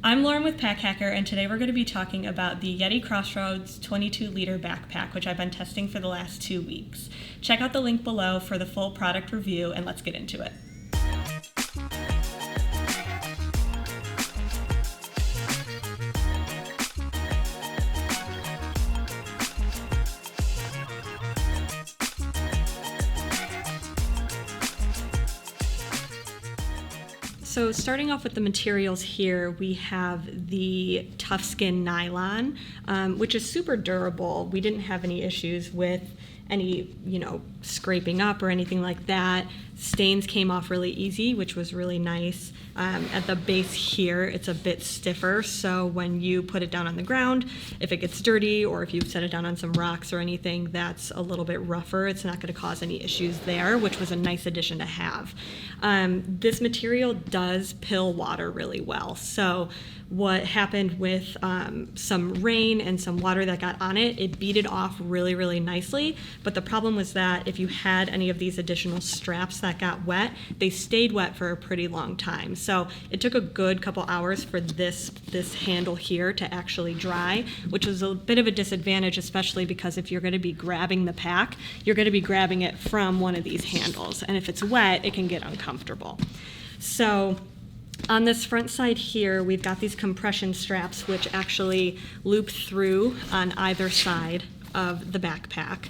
I'm Lauren with Pack Hacker, and today we're going to be talking about the YETI Crossroads 22L backpack, which I've been testing for the last 2 weeks. Check out the link below for the full product review, and let's get into it. So starting off with the materials here, we have the tough skin nylon, which is super durable. We didn't have any issues with any, scraping up or anything like that. Stains came off really easy, which was really nice. At the base here, it's a bit stiffer, so when you put it down on the ground, if it gets dirty or if you set it down on some rocks or anything that's a little bit rougher, it's not going to cause any issues there, which was a nice addition to have. This material does pill water really well, so what happened with some rain and some water that got on it, it beat it off really, really nicely. But the problem was that if you had any of these additional straps that got wet, they stayed wet for a pretty long time. So it took a good couple hours for this handle here to actually dry, which was a bit of a disadvantage, especially because if you're going to be grabbing the pack, you're going to be grabbing it from one of these handles. And if it's wet, it can get uncomfortable. So on this front side here, we've got these compression straps which actually loop through on either side of the backpack.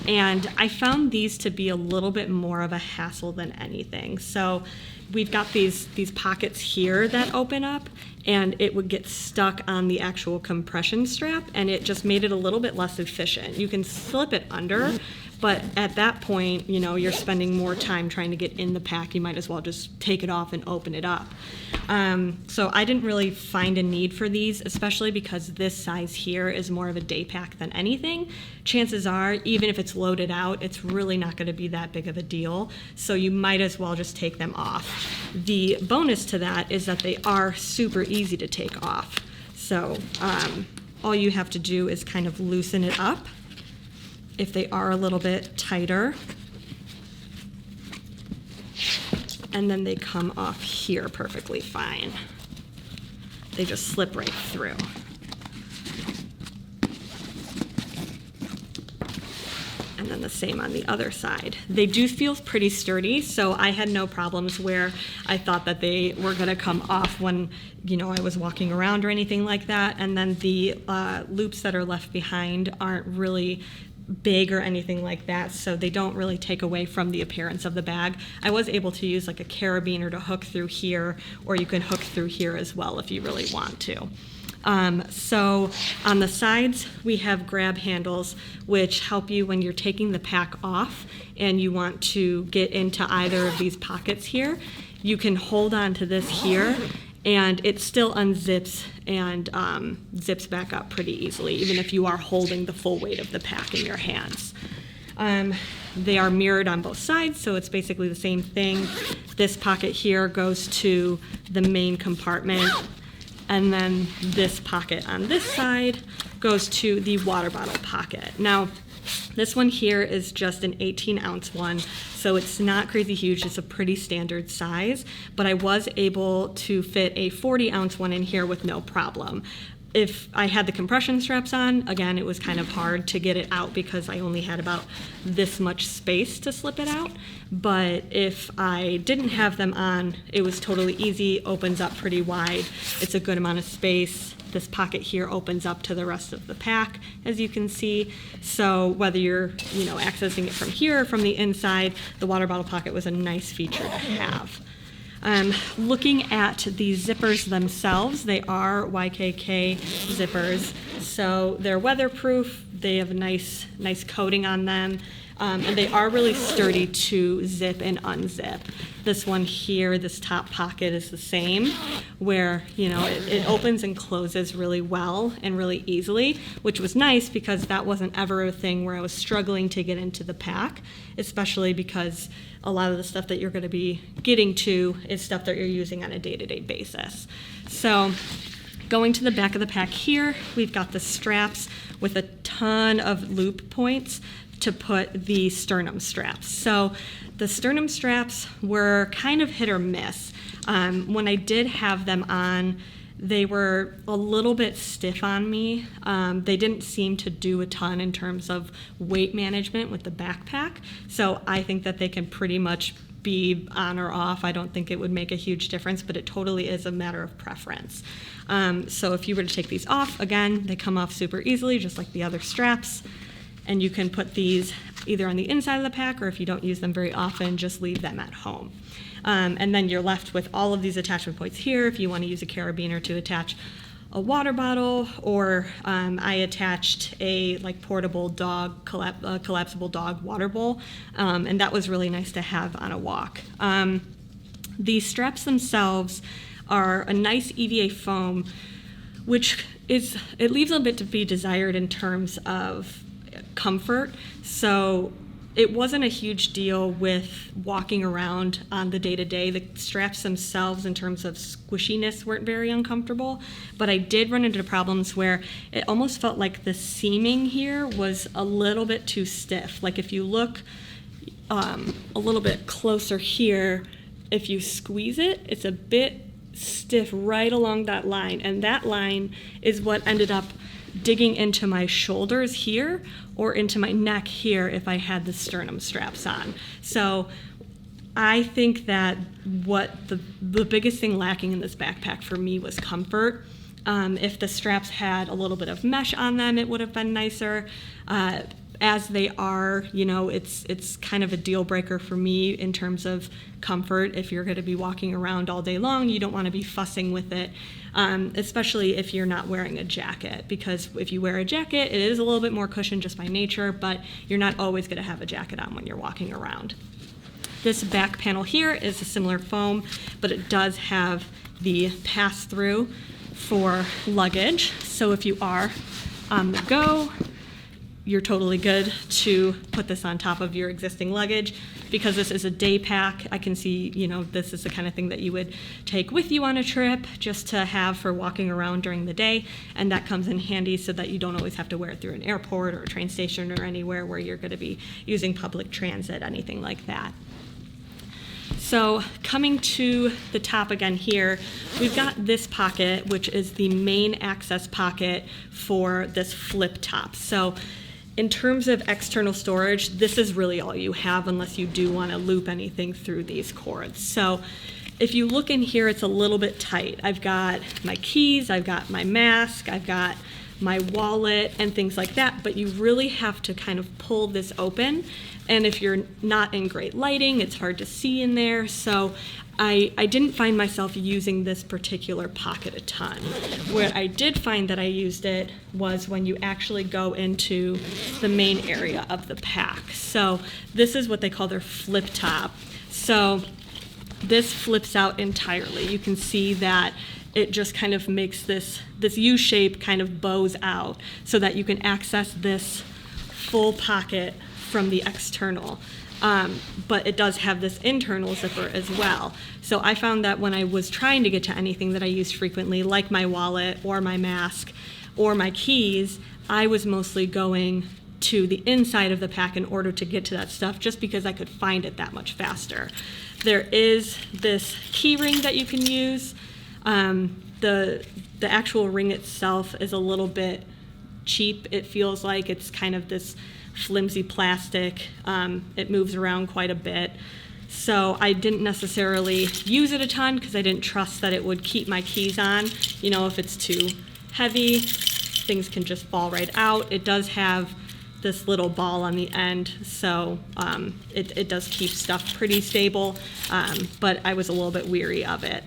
And I found these to be a little bit more of a hassle than anything. So we've got these pockets here that open up, and it would get stuck on the actual compression strap, and it just made it a little bit less efficient. You can slip it under, but at that point, you're spending more time trying to get in the pack. You might as well just take it off and open it up. So I didn't really find a need for these, especially because this size here is more of a day pack than anything. Chances are, even if it's loaded out, it's really not going to be that big of a deal. So you might as well just take them off. The bonus to that is that they are super easy to take off. So all you have to do is kind of loosen it up if they are a little bit tighter, and then they come off here perfectly fine. They just slip right through. And then the same on the other side. They do feel pretty sturdy, so I had no problems where I thought that they were gonna come off when I was walking around or anything like that. And then the loops that are left behind aren't really big or anything like that, so they don't really take away from the appearance of the bag. I was able to use like a carabiner to hook through here, or you can hook through here as well if you really want to. So on the sides, we have grab handles which help you when you're taking the pack off and you want to get into either of these pockets here. You can hold on to this here, and it still unzips and zips back up pretty easily, even if you are holding the full weight of the pack in your hands. They are mirrored on both sides, so it's basically the same thing. This pocket here goes to the main compartment, and then this pocket on this side goes to the water bottle pocket. Now, this one here is just an 18-ounce one, so it's not crazy huge. It's a pretty standard size, but I was able to fit a 40-ounce one in here with no problem. If I had the compression straps on, again, it was kind of hard to get it out because I only had about this much space to slip it out. But if I didn't have them on, it was totally easy, opens up pretty wide. It's a good amount of space. This pocket here opens up to the rest of the pack, as you can see. So whether you're, accessing it from here or from the inside, the water bottle pocket was a nice feature to have. Looking at the zippers themselves, they are YKK zippers, so they're weatherproof. They have a nice coating on them, and they are really sturdy to zip and unzip. This one here, this top pocket is the same, where it opens and closes really well and really easily, which was nice because that wasn't ever a thing where I was struggling to get into the pack, especially because a lot of the stuff that you're going to be getting to is stuff that you're using on a day-to-day basis. So going to the back of the pack here, we've got the straps with a ton of loop points to put the sternum straps. So the sternum straps were kind of hit or miss. When I did have them on, They were a little bit stiff on me. They didn't seem to do a ton in terms of weight management with the backpack. So I think that they can pretty much be on or off. I don't think it would make a huge difference, but it totally is a matter of preference. So if you were to take these off, again, they come off super easily, just like the other straps. And you can put these either on the inside of the pack, or if you don't use them very often, just leave them at home. And then you're left with all of these attachment points here if you want to use a carabiner to attach a water bottle, or I attached a portable dog, collapsible dog water bowl, and that was really nice to have on a walk. The straps themselves are a nice EVA foam, which it leaves a bit to be desired in terms of comfort. So it wasn't a huge deal with walking around on the day-to-day. The straps themselves, in terms of squishiness, weren't very uncomfortable, but I did run into problems where it almost felt like the seaming here was a little bit too stiff. Like if you look a little bit closer here, if you squeeze it, it's a bit stiff right along that line, and that line is what ended up digging into my shoulders here or into my neck here if I had the sternum straps on. So I think that what the biggest thing lacking in this backpack for me was comfort. If the straps had a little bit of mesh on them, it would have been nicer. As they are, it's kind of a deal breaker for me in terms of comfort. If you're going to be walking around all day long, you don't want to be fussing with it, especially if you're not wearing a jacket, because if you wear a jacket, it is a little bit more cushion just by nature, but you're not always going to have a jacket on when you're walking around. This back panel here is a similar foam, but it does have the pass-through for luggage. So if you are on the go, you're totally good to put this on top of your existing luggage. Because this is a day pack, I can see, this is the kind of thing that you would take with you on a trip just to have for walking around during the day. And that comes in handy so that you don't always have to wear it through an airport or a train station or anywhere where you're going to be using public transit, anything like that. So coming to the top again here, we've got this pocket, which is the main access pocket for this flip top. So in terms of external storage, this is really all you have unless you do want to loop anything through these cords. So if you look in here, it's a little bit tight. I've got my keys, I've got my mask, I've got my wallet and things like that, but you really have to kind of pull this open. And if you're not in great lighting, it's hard to see in there. So I didn't find myself using this particular pocket a ton. Where I did find that I used it was when you actually go into the main area of the pack. So this is what they call their flip top. So this flips out entirely. You can see that it just kind of makes this U shape kind of bows out so that you can access this full pocket from the external. But it does have this internal zipper as well. So I found that when I was trying to get to anything that I used frequently, like my wallet or my mask or my keys, I was mostly going to the inside of the pack in order to get to that stuff, just because I could find it that much faster. There is this key ring that you can use. The actual ring itself is a little bit cheap. It feels like it's kind of this flimsy plastic. It moves around quite a bit. So I didn't necessarily use it a ton because I didn't trust that it would keep my keys on. If it's too heavy, things can just fall right out. It does have this little ball on the end, so it does keep stuff pretty stable, but I was a little bit weary of it.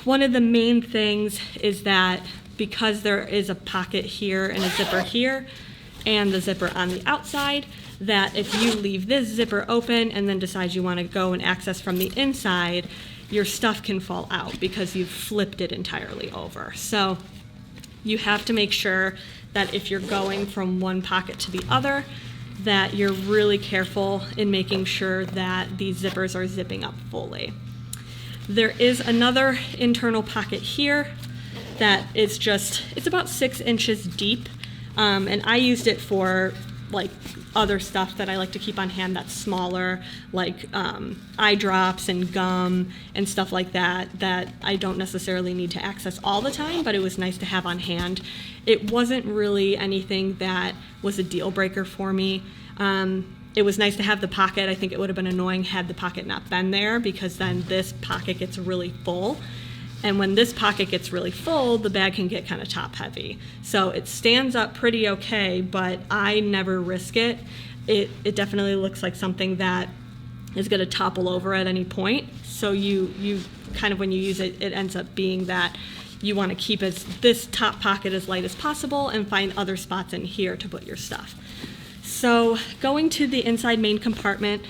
One of the main things is that because there is a pocket here and a zipper here, and the zipper on the outside, that if you leave this zipper open and then decide you want to go and access from the inside, your stuff can fall out because you've flipped it entirely over. So you have to make sure that if you're going from one pocket to the other, that you're really careful in making sure that these zippers are zipping up fully. There is another internal pocket here that is it's about 6 inches deep. And I used it for like other stuff that I like to keep on hand that's smaller, like eye drops and gum and stuff like that, that I don't necessarily need to access all the time, but it was nice to have on hand. It wasn't really anything that was a deal breaker for me. It was nice to have the pocket. I think it would have been annoying had the pocket not been there, because then this pocket gets really full. And when this pocket gets really full, the bag can get kind of top heavy. So it stands up pretty okay, but I never risk it. It definitely looks like something that is going to topple over at any point. So you kind of, when you use it, it ends up being that you want to keep this top pocket as light as possible and find other spots in here to put your stuff. So going to the inside main compartment,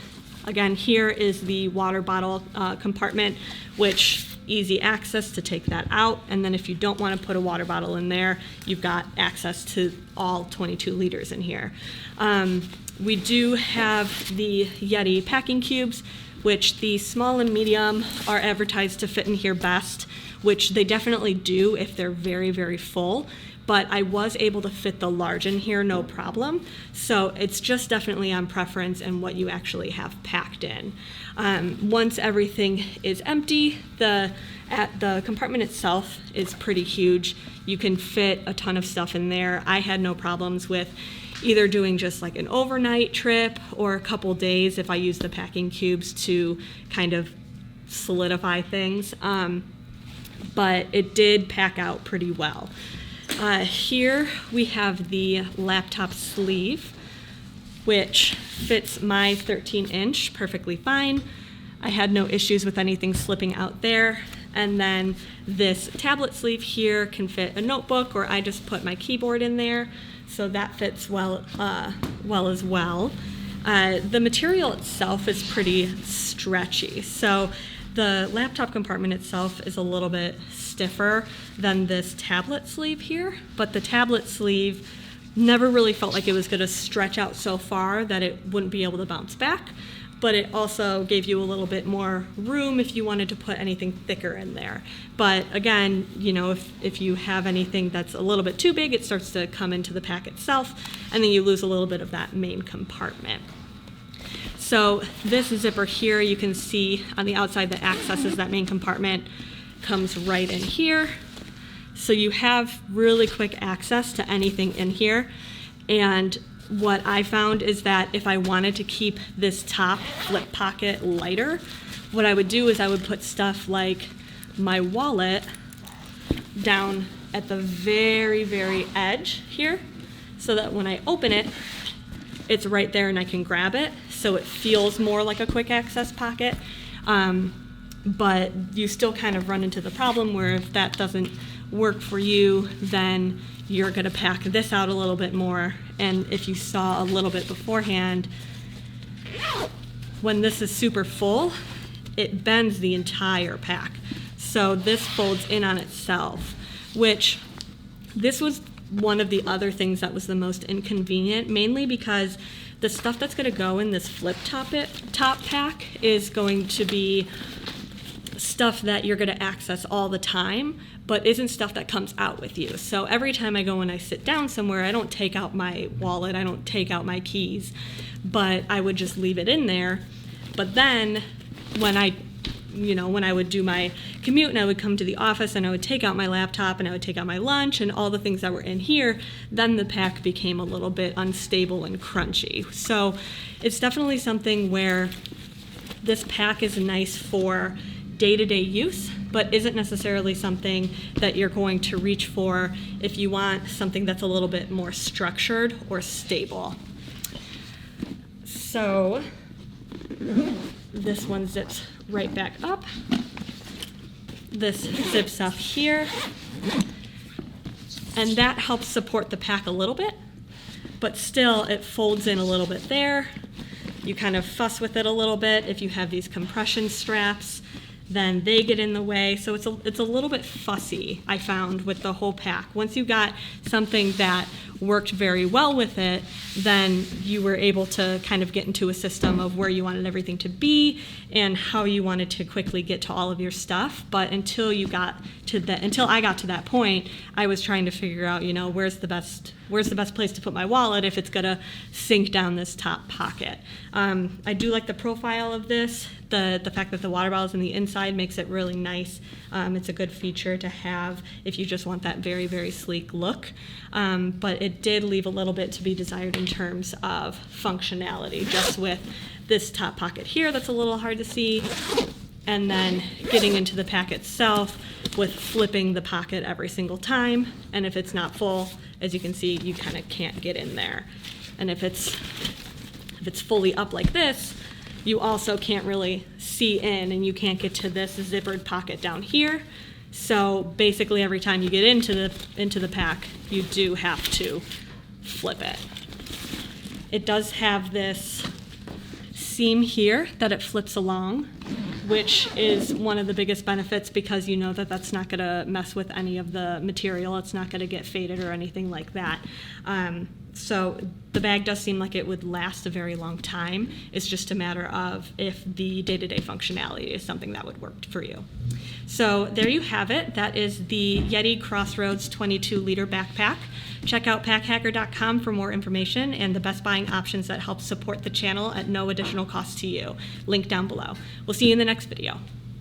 again, here is the water bottle compartment, which easy access to take that out. And then if you don't want to put a water bottle in there, you've got access to all 22 liters in here. We do have the YETI packing cubes, which the small and medium are advertised to fit in here best, which they definitely do if they're very, very full. But I was able to fit the large in here, no problem. So it's just definitely on preference and what you actually have packed in. Once everything is empty, the compartment itself is pretty huge. You can fit a ton of stuff in there. I had no problems with either doing just like an overnight trip or a couple days if I use the packing cubes to kind of solidify things. But it did pack out pretty well. Here we have the laptop sleeve, which fits my 13-inch perfectly fine. I had no issues with anything slipping out there. And then this tablet sleeve here can fit a notebook, or I just put my keyboard in there, so that fits well as well. The material itself is pretty stretchy. So the laptop compartment itself is a little bit stiffer than this tablet sleeve here, but the tablet sleeve never really felt like it was going to stretch out so far that it wouldn't be able to bounce back, but it also gave you a little bit more room if you wanted to put anything thicker in there. But again, you know, if you have anything that's a little bit too big, it starts to come into the pack itself, and then you lose a little bit of that main compartment. So this zipper here, you can see on the outside that accesses that main compartment, comes right in here. So you have really quick access to anything in here. And what I found is that if I wanted to keep this top flip pocket lighter, what I would do is I would put stuff like my wallet down at the very, very edge here, so that when I open it, it's right there and I can grab it. So it feels more like a quick access pocket. But you still kind of run into the problem where if that doesn't work for you, then you're going to pack this out a little bit more. And if you saw a little bit beforehand, when this is super full, it bends the entire pack. So this folds in on itself, which this was one of the other things that was the most inconvenient, mainly because the stuff that's going to go in this flip top pack is going to be stuff that you're going to access all the time, but isn't stuff that comes out with you. So every time I go and I sit down somewhere, I don't take out my wallet, I don't take out my keys, but I would just leave it in there. But then when I would do my commute and I would come to the office and I would take out my laptop and I would take out my lunch and all the things that were in here, then the pack became a little bit unstable and crunchy. So it's definitely something where this pack is nice for day-to-day use, but isn't necessarily something that you're going to reach for if you want something that's a little bit more structured or stable. So this one zips right back up. This zips up here, and that helps support the pack a little bit, but still it folds in a little bit there. You kind of fuss with it a little bit if you have these compression straps. then they get in the way. So it's a little bit fussy, I found, with the whole pack. Once you got something that worked very well with it, then you were able to kind of get into a system of where you wanted everything to be and how you wanted to quickly get to all of your stuff. But until I got to that point, I was trying to figure out, where's the best place to put my wallet if it's gonna sink down this top pocket. I do like the profile of this. The fact that the water bottle is in the inside makes it really nice. It's a good feature to have if you just want that very, very sleek look. But it did leave a little bit to be desired in terms of functionality, just with this top pocket here that's a little hard to see, and then getting into the pack itself with flipping the pocket every single time. And if it's not full, as you can see, you kind of can't get in there. And if it's fully up like this, you also can't really see in, and you can't get to this zippered pocket down here. So basically every time you get into the pack, you do have to flip it. It does have this seam here that it flips along, which is one of the biggest benefits, because you know that that's not going to mess with any of the material. It's not going to get faded or anything like that. So the bag does seem like it would last a very long time. It's just a matter of if the day-to-day functionality is something that would work for you. So there you have it. That is the YETI Crossroads 22-liter backpack. Check out packhacker.com for more information and the best buying options that help support the channel at no additional cost to you. Link down below. We'll see you in the next video.